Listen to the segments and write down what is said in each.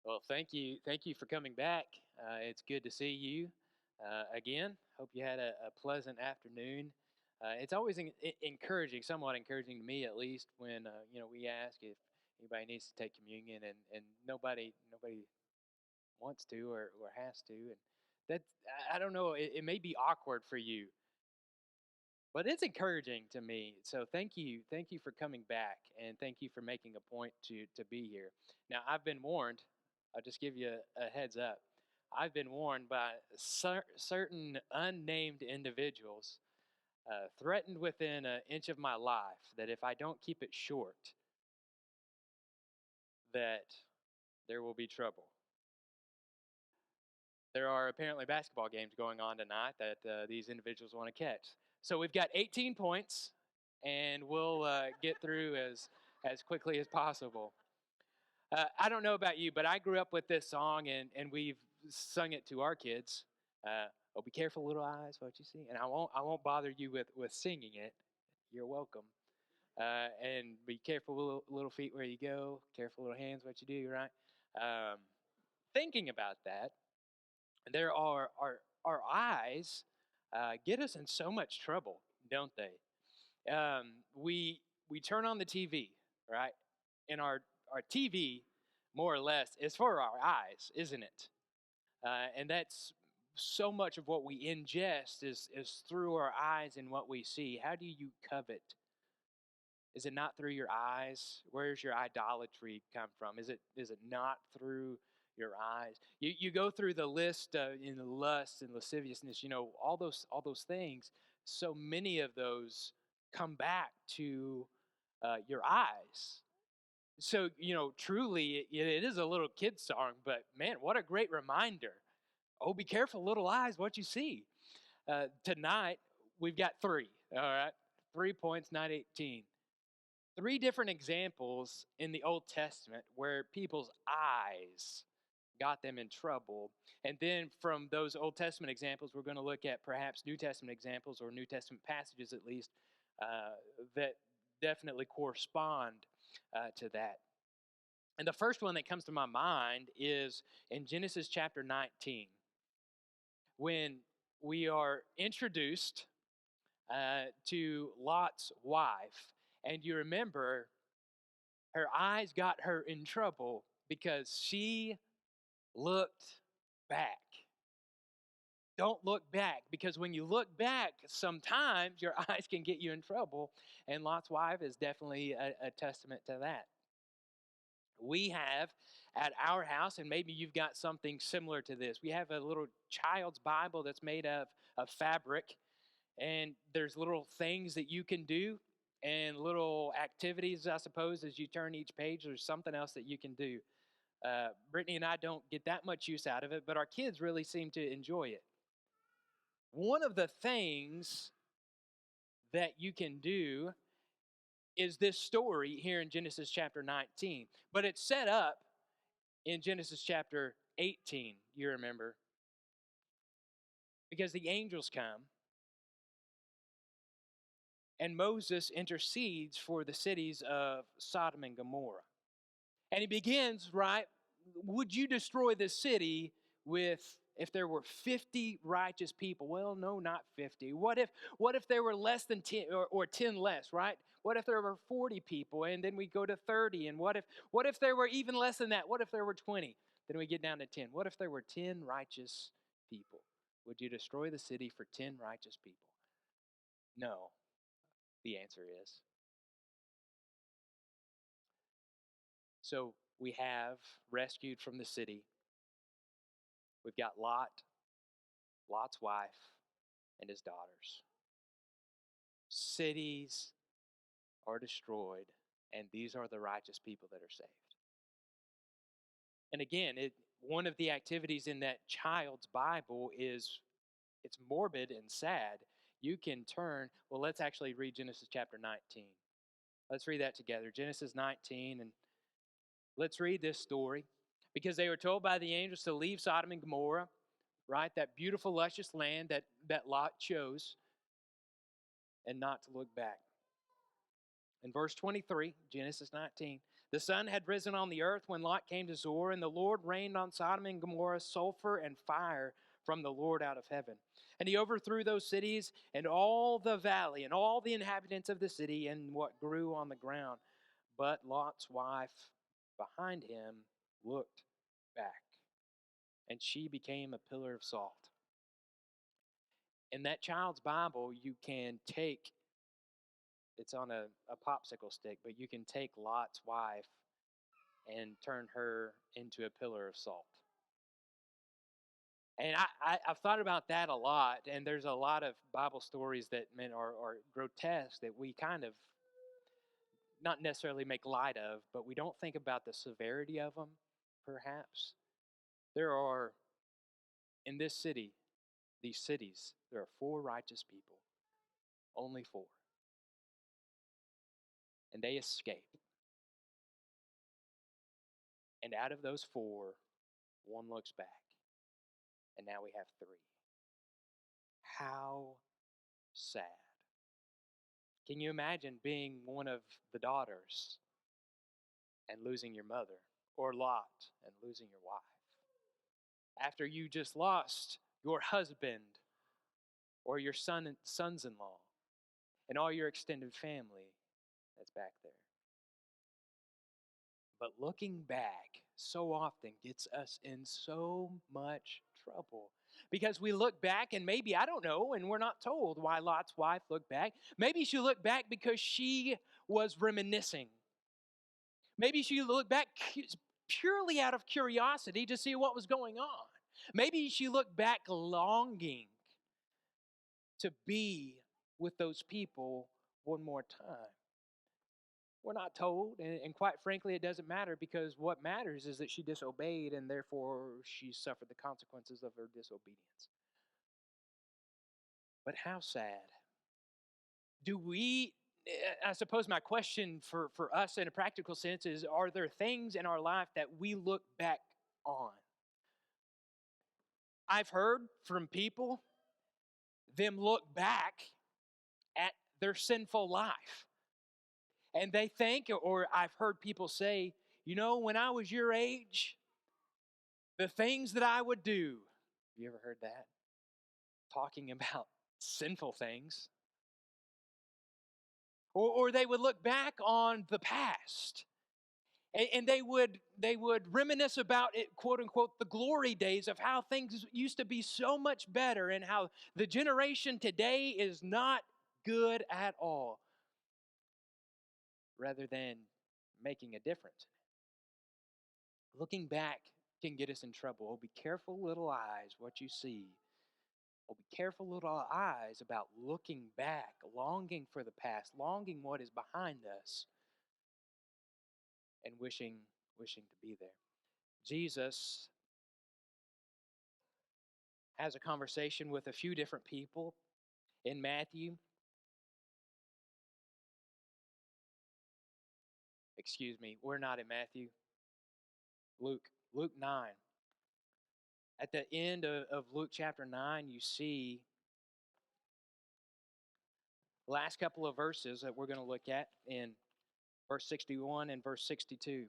Well, thank you for coming back. It's good to see you again. Hope you had a pleasant afternoon. It's always encouraging, somewhat encouraging to me at least, when we ask if anybody needs to take communion, and nobody wants to or has to, and that I don't know. It may be awkward for you, but it's encouraging to me. So thank you for coming back, and thank you for making a point to be here. Now I've been warned. I'll just give you a heads up. I've been warned by certain unnamed individuals, threatened within an inch of my life, that if I don't keep it short, that there will be trouble. There are apparently basketball games going on tonight that these individuals want to catch. So we've got 18 points, and we'll get through as quickly as possible. I don't know about you, but I grew up with this song, and we've sung it to our kids. Oh, be careful, little eyes, what you see. And I won't bother you with singing it. You're welcome. And be careful, little feet, where you go. Careful, little hands, what you do. Right. Thinking about that, there are our eyes get us in so much trouble, don't they? We turn on the TV, right? And our TV, more or less, is for our eyes, isn't it? And that's so much of what we ingest is through our eyes and what we see. How do you covet? Is it not through your eyes? Where's your idolatry come from? Is it not through your eyes? You go through the list in the lust and lasciviousness. All those things. So many of those come back to your eyes. So truly, it is a little kid song, but man, what a great reminder. Oh, be careful, little eyes, what you see. Tonight we've got three. All right, 3 points, not 18. Three different examples in the Old Testament where people's eyes got them in trouble. And then from those Old Testament examples, we're going to look at perhaps New Testament examples, or New Testament passages at least, that definitely correspond to that. And the first one that comes to my mind is in Genesis chapter 19, when we are introduced to Lot's wife. And you remember, her eyes got her in trouble because she looked back. Don't look back, because when you look back, sometimes your eyes can get you in trouble. And Lot's wife is definitely a testament to that. We have at our house, and maybe you've got something similar to this, we have a little child's Bible that's made of fabric. And there's little things that you can do and little activities, I suppose, as you turn each page. There's something else that you can do. Brittany and I don't get that much use out of it, but our kids really seem to enjoy it. One of the things that you can do is this story here in Genesis chapter 19, but it's set up in Genesis chapter 18, you remember, because the angels come and Moses intercedes for the cities of Sodom and Gomorrah. And he begins, right? Would you destroy this city if there were 50 righteous people? Well, no, not 50. What if there were less than 10, or 10 less, right? What if there were 40 people, and then we go to 30? And what if there were even less than that? What if there were 20? Then we get down to 10. What if there were 10 righteous people? Would you destroy the city for 10 righteous people? No, the answer is. So we have rescued from the city. We've got Lot's wife, and his daughters. Cities are destroyed, and these are the righteous people that are saved. And again, one of the activities in that child's Bible is, it's morbid and sad. You can turn, well, let's actually read Genesis chapter 19. Let's read that together. Genesis 19, and let's read this story. Because they were told by the angels to leave Sodom and Gomorrah, right? That beautiful, luscious land that Lot chose, and not to look back. In verse 23, Genesis 19, The sun had risen on the earth when Lot came to Zoar, and the Lord rained on Sodom and Gomorrah sulfur and fire from the Lord out of heaven. And he overthrew those cities and all the valley and all the inhabitants of the city and what grew on the ground. But Lot's wife behind him looked back, and she became a pillar of salt. In that child's Bible, you can take, it's on a popsicle stick, but you can take Lot's wife and turn her into a pillar of salt. And I've thought about that a lot, and there's a lot of Bible stories that are grotesque that we kind of not necessarily make light of, but we don't think about the severity of them, perhaps. There are, in this city, these cities, there are 4 righteous people, only 4. And they escape. And out of those 4, 1 looks back. And now we have 3. How sad. Can you imagine being one of the daughters and losing your mother, or Lot and losing your wife? After you just lost your husband or your sons-in-law and all your extended family that's back there. But looking back so often gets us in so much trouble. Because we look back and maybe, I don't know, and we're not told why Lot's wife looked back. Maybe she looked back because she was reminiscing. Maybe she looked back purely out of curiosity to see what was going on. Maybe she looked back longing to be with those people one more time. We're not told, and quite frankly, it doesn't matter, because what matters is that she disobeyed, and therefore she suffered the consequences of her disobedience. But how sad. I suppose my question for us in a practical sense is, are there things in our life that we look back on? I've heard from people them look back at their sinful life. And they think, or I've heard people say, when I was your age, the things that I would do. Have you ever heard that? Talking about sinful things. Or they would look back on the past. And they would reminisce about it, quote unquote, the glory days of how things used to be so much better and how the generation today is not good at all, rather than making a difference. Looking back can get us in trouble. Oh, be careful, little eyes, what you see. Oh, be careful, little eyes, about looking back, longing for the past, longing what is behind us, and wishing to be there. Jesus has a conversation with a few different people in Matthew. Excuse me, we're not in Matthew. Luke 9. At the end of Luke chapter 9, you see the last couple of verses that we're going to look at in verse 61 and verse 62.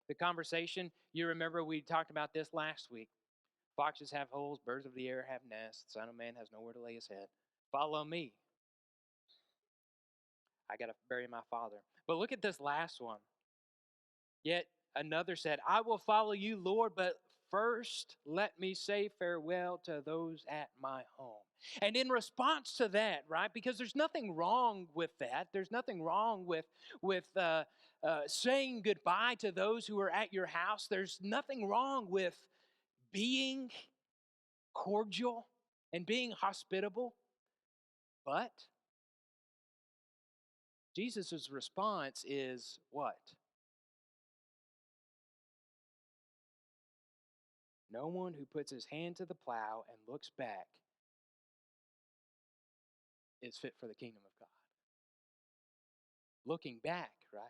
The conversation, you remember we talked about this last week. Foxes have holes, birds of the air have nests, the Son of Man has nowhere to lay his head. Follow me. I got to bury my father. But look at this last one. Yet another said, I will follow you, Lord, but first let me say farewell to those at my home. And in response to that, right, because there's nothing wrong with that. There's nothing wrong with saying goodbye to those who are at your house. There's nothing wrong with being cordial and being hospitable. But Jesus' response is what? No one who puts his hand to the plow and looks back is fit for the kingdom of God. Looking back, right?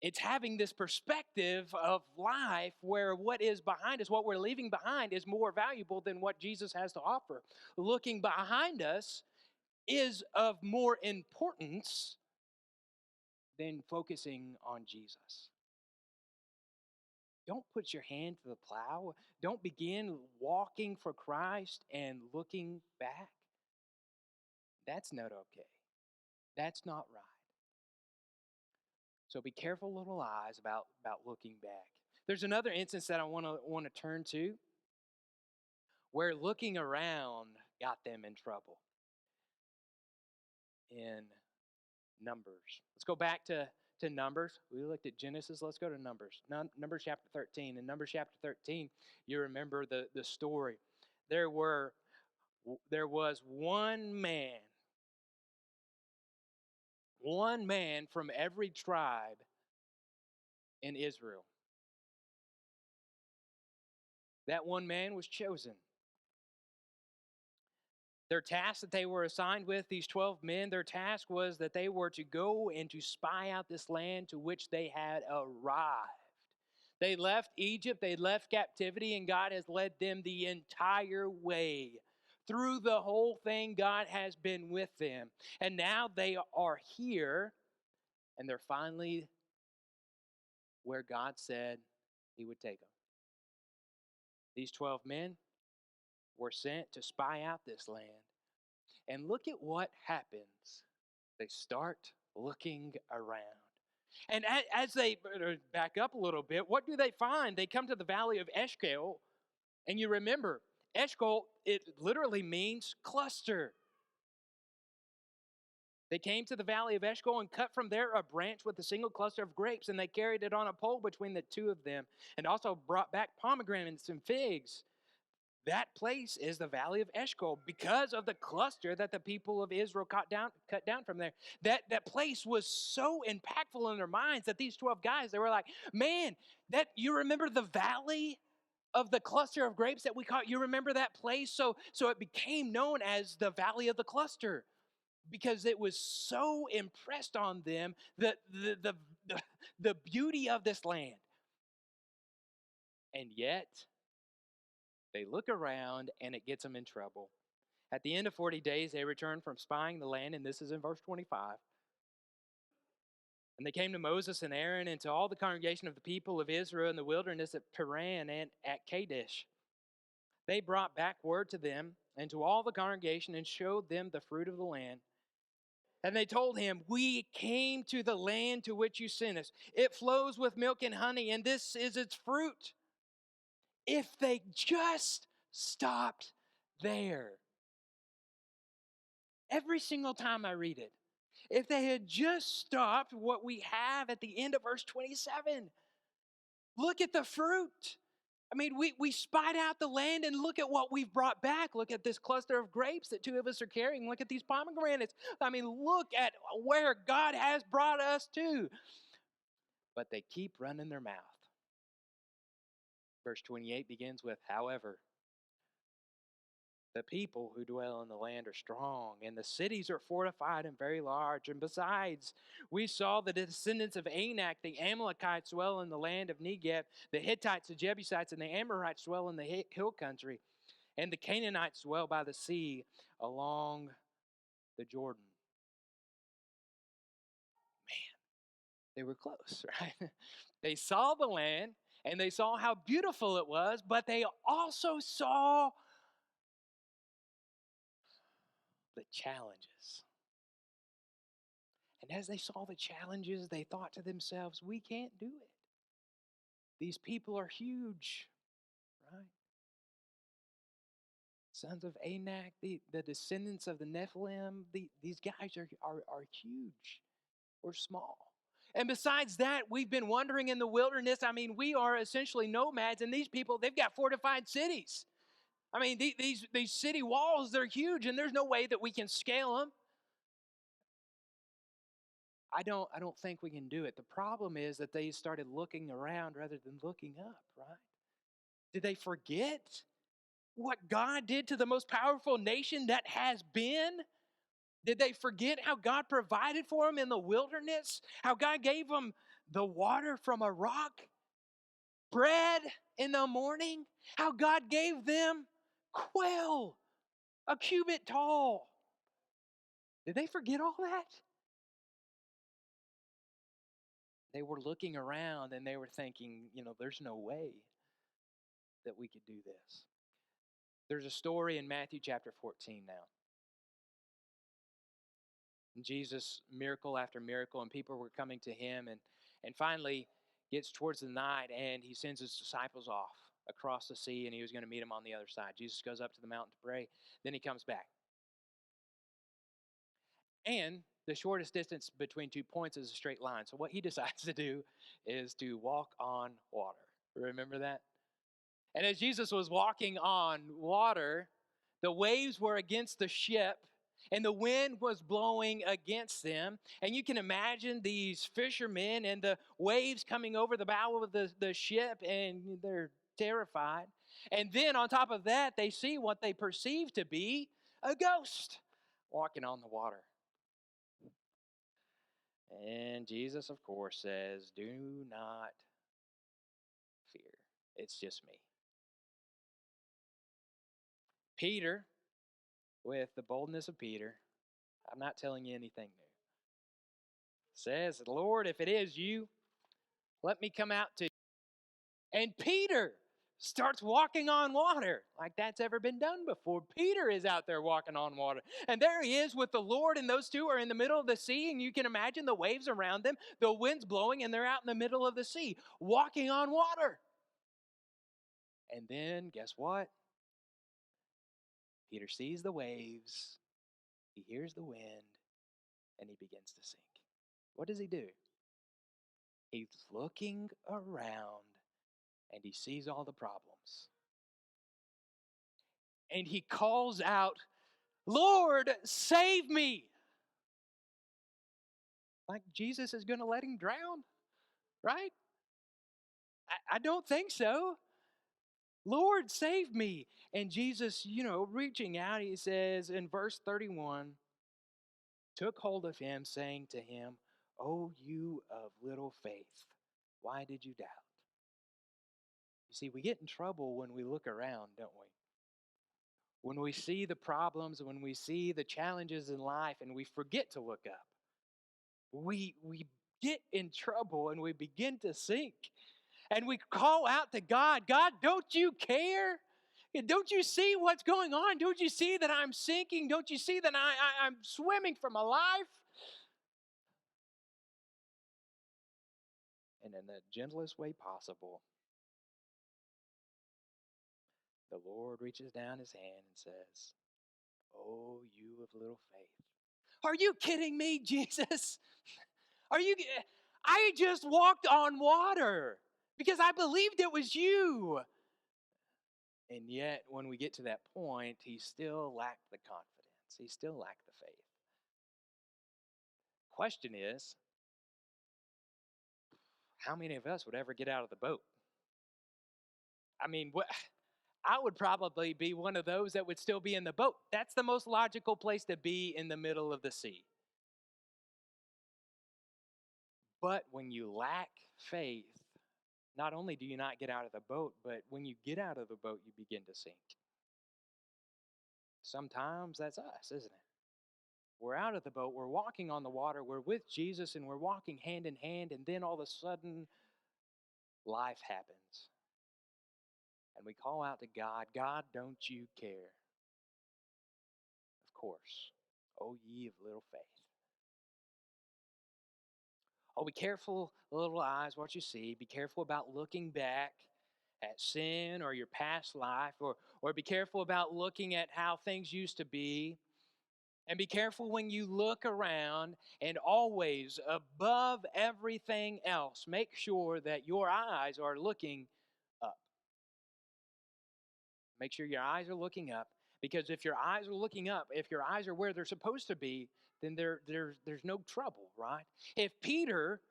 It's having this perspective of life where what is behind us, what we're leaving behind, is more valuable than what Jesus has to offer. Looking behind us is of more importance than focusing on Jesus. Don't put your hand to the plow. Don't begin walking for Christ and looking back. That's not okay. That's not right. So be careful, little eyes, about looking back. There's another instance that I want to turn to where looking around got them in trouble in Numbers. Let's go back to Numbers. We looked at Genesis. Let's go to Numbers. Numbers chapter 13. In Numbers chapter 13, you remember the story. There was one man from every tribe in Israel. That one man was chosen. Their task that they were assigned with, these 12 men, their task was that they were to go and to spy out this land to which they had arrived. They left Egypt, they left captivity, and God has led them the entire way. Through the whole thing, God has been with them. And now they are here, and they're finally where God said He would take them. These 12 men were sent to spy out this land. And look at what happens. They start looking around. And as they back up a little bit, what do they find? They come to the valley of Eshcol. And you remember, Eshcol, it literally means cluster. They came to the valley of Eshcol and cut from there a branch with a single cluster of grapes, and they carried it on a pole between the two of them, and also brought back pomegranates and figs. That place is the valley of Eshcol because of the cluster that the people of Israel cut down from there. That place was so impactful in their minds that these 12 guys, they were like, man, that you remember the valley of the cluster of grapes that we caught? You remember that place? So it became known as the valley of the cluster because it was so impressed on them the beauty of this land. And yet, they look around and it gets them in trouble. At the end of 40 days, they returned from spying the land, and this is in verse 25. And they came to Moses and Aaron and to all the congregation of the people of Israel in the wilderness at Paran and at Kadesh. They brought back word to them and to all the congregation and showed them the fruit of the land. And they told him, we came to the land to which you sent us. It flows with milk and honey, and this is its fruit. If they just stopped there. Every single time I read it, if they had just stopped what we have at the end of verse 27, look at the fruit. I mean, we spied out the land and look at what we've brought back. Look at this cluster of grapes that two of us are carrying. Look at these pomegranates. I mean, look at where God has brought us to. But they keep running their mouth. Verse 28 begins with, however, the people who dwell in the land are strong, and the cities are fortified and very large. And besides, we saw the descendants of Anak, the Amalekites, dwell in the land of Negev, the Hittites, the Jebusites, and the Amorites dwell in the hill country, and the Canaanites dwell by the sea along the Jordan. Man, they were close, right? They saw the land, and they saw how beautiful it was, but they also saw the challenges. And as they saw the challenges, they thought to themselves, we can't do it. These people are huge, right? Sons of Anak, the descendants of the Nephilim, these guys are huge or small. And besides that, we've been wandering in the wilderness. I mean, we are essentially nomads, and these people, they've got fortified cities. I mean, these city walls, they're huge, and there's no way that we can scale them. I don't think we can do it. The problem is that they started looking around rather than looking up, right? Did they forget what God did to the most powerful nation that has been? Did they forget how God provided for them in the wilderness? How God gave them the water from a rock? Bread in the morning? How God gave them quail, a cubit tall? Did they forget all that? They were looking around and they were thinking, there's no way that we could do this. There's a story in Matthew chapter 14 now. And Jesus, miracle after miracle, and people were coming to him, and finally gets towards the night, and he sends his disciples off across the sea, and he was going to meet them on the other side. Jesus goes up to the mountain to pray. Then he comes back. And the shortest distance between 2 points is a straight line. So what he decides to do is to walk on water. Remember that? And as Jesus was walking on water, the waves were against the ship and the wind was blowing against them. And you can imagine these fishermen and the waves coming over the bow of the ship, and they're terrified. And then on top of that, they see what they perceive to be a ghost walking on the water. And Jesus, of course, says, "Do not fear. It's just me." Peter, with the boldness of Peter, I'm not telling you anything new, says, "Lord, if it is you, let me come out to you." And Peter starts walking on water like that's ever been done before. Peter is out there walking on water. And there he is with the Lord, and those two are in the middle of the sea, and you can imagine the waves around them, the wind's blowing, and they're out in the middle of the sea walking on water. And then guess what? Peter sees the waves, he hears the wind, and he begins to sink. What does he do? He's looking around and he sees all the problems. And he calls out, "Lord, save me." Like Jesus is going to let him drown, right? I don't think so. "Lord, save me." And Jesus, reaching out, he says in verse 31, took hold of him, saying to him, "Oh, you of little faith, why did you doubt?" You see, we get in trouble when we look around, don't we? When we see the problems, when we see the challenges in life, and we forget to look up, we get in trouble and we begin to sink. And we call out to God, "God, don't you care? Don't you see what's going on? Don't you see that I'm sinking? Don't you see that I'm swimming for my life?" And in the gentlest way possible, the Lord reaches down his hand and says, "Oh, you of little faith." Are you kidding me, Jesus? Are you? I just walked on water because I believed it was you. And yet, when we get to that point, he still lacked the confidence. He still lacked the faith. Question is, how many of us would ever get out of the boat? I mean, I would probably be one of those that would still be in the boat. That's the most logical place to be, in the middle of the sea. But when you lack faith, not only do you not get out of the boat, but when you get out of the boat, you begin to sink. Sometimes that's us, isn't it? We're out of the boat, we're walking on the water, we're with Jesus, and we're walking hand in hand, and then all of a sudden, life happens. And we call out to God, "God, don't you care?" Of course. "Oh, ye of little faith." Oh, be careful, little eyes, what you see. Be careful about looking back at sin or your past life, or be careful about looking at how things used to be. And be careful when you look around, and always, above everything else, make sure that your eyes are looking up. Make sure your eyes are looking up, because if your eyes are looking up, if your eyes are where they're supposed to be, then there's no trouble, right? If Peter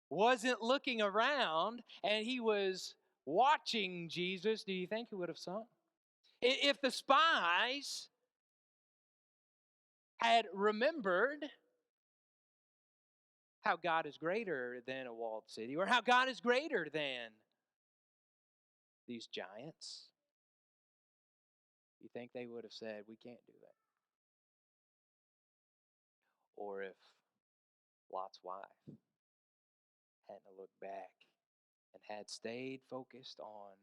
wasn't looking around and he was watching Jesus, do you think he would have sunk? If the spies had remembered how God is greater than a walled city, or how God is greater than these giants, you think they would have said, "We can't do that"? Or if Lot's wife hadn't looked back and had stayed focused on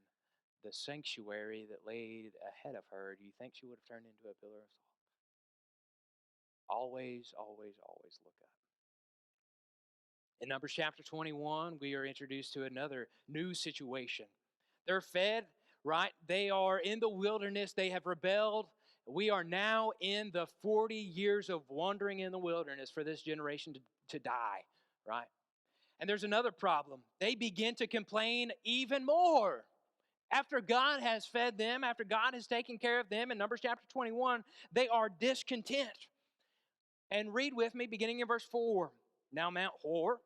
the sanctuary that laid ahead of her, do you think she would have turned into a pillar of salt? Always, always, always look up. In Numbers chapter 21, we are introduced to another new situation. They're fed, right? They are in the wilderness. They have rebelled. We are now in the 40 years of wandering in the wilderness for this generation to die, right? And there's another problem. They begin to complain even more. After God has fed them, after God has taken care of them, in Numbers chapter 21, they are discontent. And read with me, beginning in verse 4. Now Mount Hor,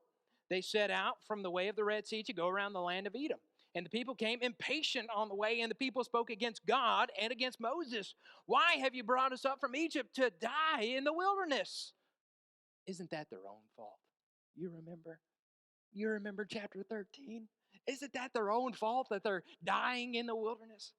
they set out from the way of the Red Sea to go around the land of Edom. And the people came impatient on the way, and the people spoke against God and against Moses. Why have you brought us up from Egypt to die in the wilderness? Isn't that their own fault? You remember? You remember chapter 13? Isn't that their own fault that they're dying in the wilderness?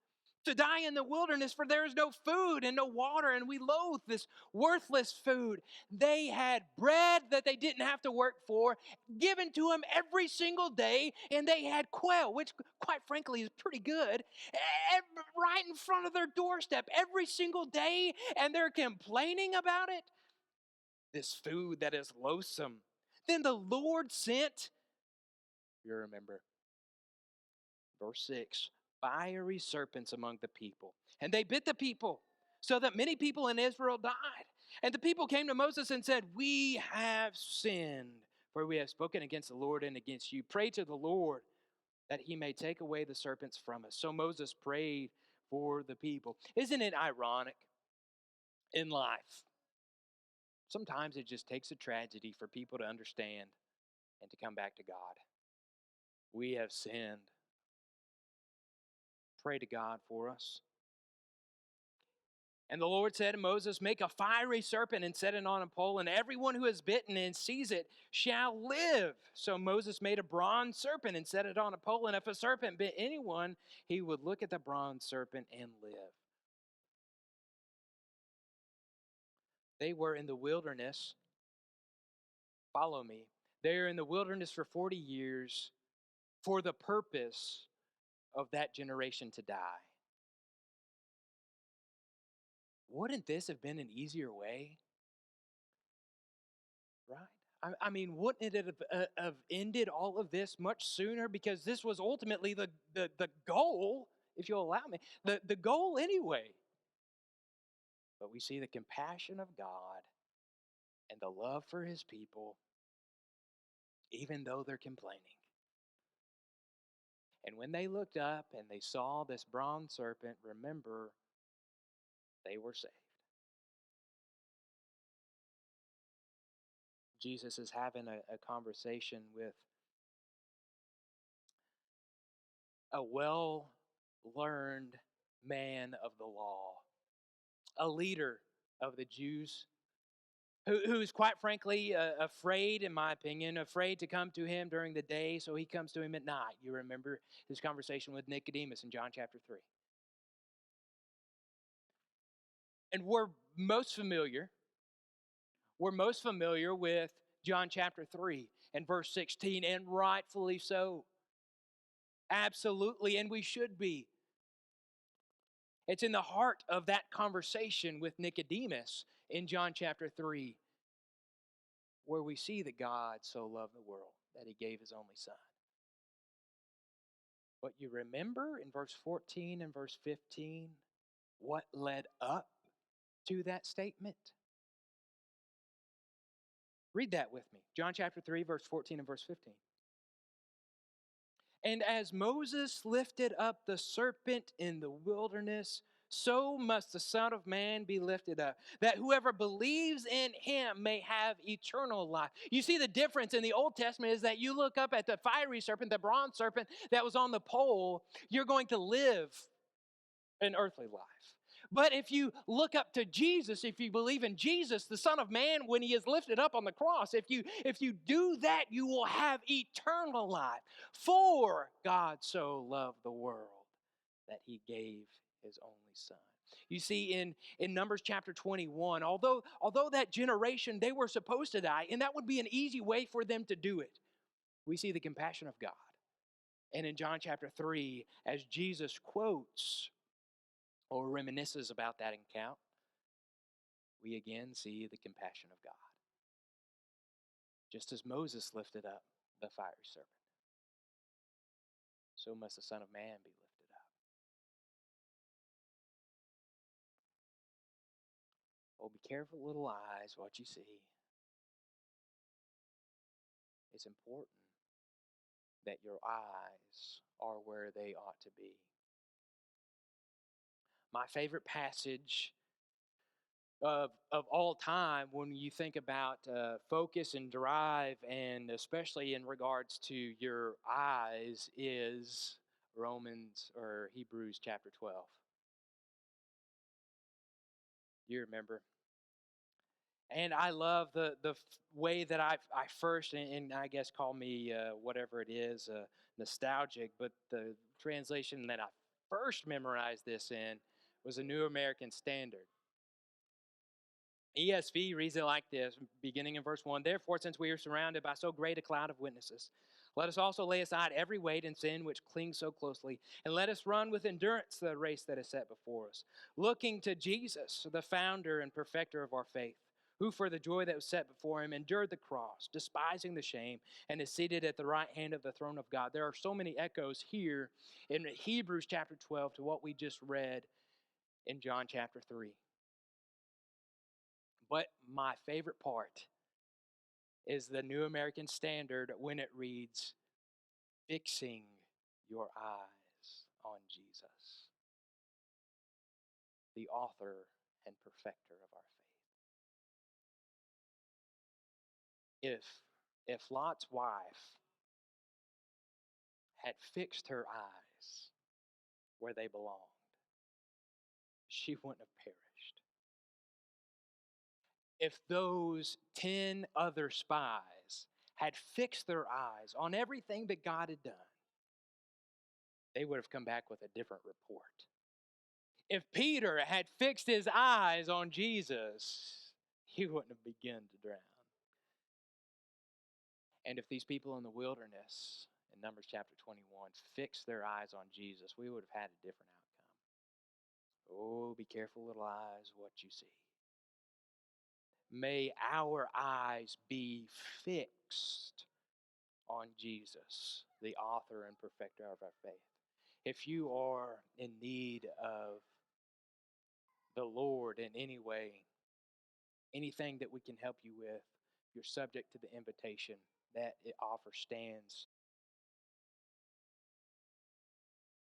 To die in the wilderness, for there is no food and no water, and we loathe this worthless food. They had bread that they didn't have to work for, given to them every single day, and they had quail, which, quite frankly, is pretty good, right in front of their doorstep every single day, and they're complaining about it. This food that is loathsome. Then the Lord sent, you remember, verse 6, fiery serpents among the people. And they bit the people, so that many people in Israel died. And the people came to Moses and said, we have sinned, for we have spoken against the Lord and against you. Pray to the Lord that he may take away the serpents from us. So Moses prayed for the people. Isn't it ironic in life? Sometimes it just takes a tragedy for people to understand and to come back to God. We have sinned. Pray to God for us. And the Lord said to Moses, make a fiery serpent and set it on a pole, and everyone who is bitten and sees it shall live. So Moses made a bronze serpent and set it on a pole, and if a serpent bit anyone, he would look at the bronze serpent and live. They were in the wilderness. Follow me. They are in the wilderness for 40 years for the purpose of that generation to die. Wouldn't this have been an easier way? Right? I mean, wouldn't it have ended all of this much sooner? Because this was ultimately the goal, if you'll allow me, the goal anyway. But we see the compassion of God and the love for his people, even though they're complaining. And when they looked up and they saw this bronze serpent, remember, they were saved. Jesus is having a conversation with a well-learned man of the law, a leader of the Jews, who's quite frankly afraid, in my opinion, afraid to come to him during the day, so he comes to him at night. You remember his conversation with Nicodemus in John chapter 3. And we're most familiar with John chapter 3 and verse 16, and rightfully so. Absolutely, and we should be. It's in the heart of that conversation with Nicodemus in John chapter 3 where we see that God so loved the world that he gave his only son. But you remember in verse 14 and verse 15 what led up to that statement? Read that with me. John chapter 3, verse 14 and verse 15. And as Moses lifted up the serpent in the wilderness, so must the Son of Man be lifted up, that whoever believes in him may have eternal life. You see, the difference in the Old Testament is that you look up at the fiery serpent, the bronze serpent that was on the pole, you're going to live an earthly life. But if you look up to Jesus, if you believe in Jesus, the Son of Man, when he is lifted up on the cross, if you do that, you will have eternal life. For God so loved the world that he gave his only son. You see, in Numbers chapter 21, although that generation, they were supposed to die, and that would be an easy way for them to do it. We see the compassion of God. And in John chapter 3, as Jesus quotes or reminisces about that account, we again see the compassion of God. Just as Moses lifted up the fiery serpent, so must the Son of Man be lifted up. Oh, be careful, little eyes, what you see. It's important that your eyes are where they ought to be. My favorite passage of all time when you think about focus and drive, and especially in regards to your eyes, is Romans or Hebrews chapter 12. You remember? And I love the way that I first, and I guess call me whatever it is, nostalgic, but the translation that I first memorized this in was a New American Standard. ESV reads it like this, beginning in verse 1. Therefore, since we are surrounded by so great a cloud of witnesses, let us also lay aside every weight and sin which clings so closely, and let us run with endurance the race that is set before us, looking to Jesus, the founder and perfecter of our faith, who for the joy that was set before him endured the cross, despising the shame, and is seated at the right hand of the throne of God. There are so many echoes here in Hebrews chapter 12 to what we just read in John chapter 3. But my favorite part is the New American Standard when it reads, fixing your eyes on Jesus, the author and perfecter of our faith. If Lot's wife had fixed her eyes where they belonged, she wouldn't have perished. If those 10 other spies had fixed their eyes on everything that God had done, they would have come back with a different report. If Peter had fixed his eyes on Jesus, he wouldn't have begun to drown. And if these people in the wilderness in Numbers chapter 21 fixed their eyes on Jesus, we would have had a different outcome. Oh, be careful, little eyes, what you see. May our eyes be fixed on Jesus, the author and perfecter of our faith. If you are in need of the Lord in any way, anything that we can help you with, you're subject to the invitation that it offers stands